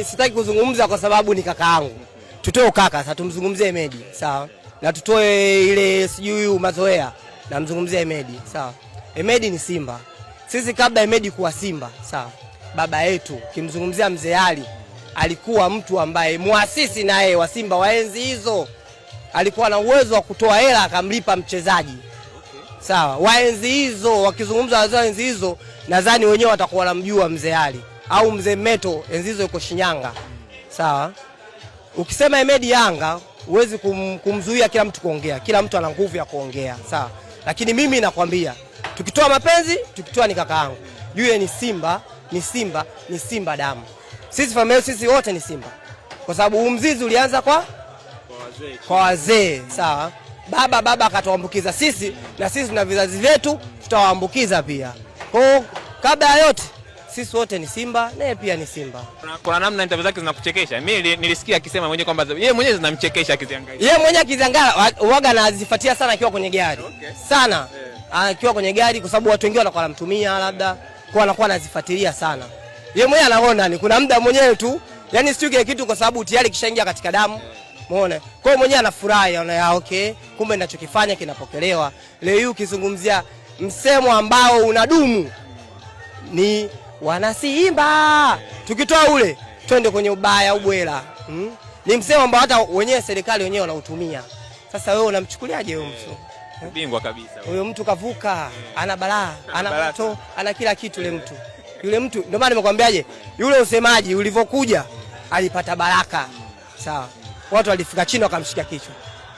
sitaki kuzungumza kwa sababu ni kakaangu. Tutoe ukaka sasa, tumzungumzie Hemedi, sawa? Na tutoe ile sijui mazoea, na mzungumzie Hemedi, sawa? Hemedi ni Simba. Sisi kabla Hemedi kuwa Simba, sawa? Baba yetu kimzungumzia Mzee Ali, alikuwa mtu ambaye muasisi naye wa Simba wa enzi hizo. Alikuwa na uwezo wa kutoa hela akamlipa mchezaji. Sawa, wa enzi hizo, wakizungumza wazee enzi hizo, nadhani wenyewe watakuwa wanamjua Mzee Ali au Mzee Meto, enzi hizo yuko Shinyanga. Sawa? Ukisema Hemedi Yanga, huwezi kumzuia kila mtu kuongea. Kila mtu ana nguvu ya kuongea, sawa? Lakini mimi nakwambia, tukitoa mapenzi, tukitoa ni kakaangu. Yule ni Simba, ni Simba, ni Simba damu. Sisi familia sisi wote ni Simba. Kwa sababu mzizi ulianza kwa wazee, sawa? Baba akatuambukiza sisi, na sisi tuna vizazi vyetu tutawaambukiza pia. Kwa kabla ya yote sisi wote ni Simba, naye pia ni Simba. Kuna namna interview zake zinakuchekesha. Mimi nilisikia akisema mwenyewe kwamba yeye mwenyewe zinamchekesha akiziangalia. Yeye mwenyewe akiziangalia huaga anazifuatia sana akiwa kwenye gari. Okay. Sana. Akiwa kwenye gari kwa sababu watu wengine wanakuwa wanamtumia labda, kwa anakuwa anazifuatilia sana. Yeye mwenyewe anaona ni kuna muda mwenyewe tu, yani sio kile kitu kwa sababu tayari kishaingia katika damu. Umeona? Kwa hiyo mwenyewe anafurahi, anaona okay, kumbe ninachokifanya kinapokelewa. Leo hii ukizungumzia msemo ambao unadumu ni wana Simba. Tukitoa ule twende kwenye ubaya ubwela. Ni msemo ambao hata wenyewe serikali wenyewe wanautumia. Sasa wewe unamchukuliaje huyo mtu? Bingwa kabisa. Huyo mtu kavuka, ana balaa, ana moto, ana kila kitu yule mtu. Yule mtu ndio maana nimekwambiaje, yule usemaji ulivyokuja alipata baraka. Sawa. Watu walifika chini wakamshika kichwa.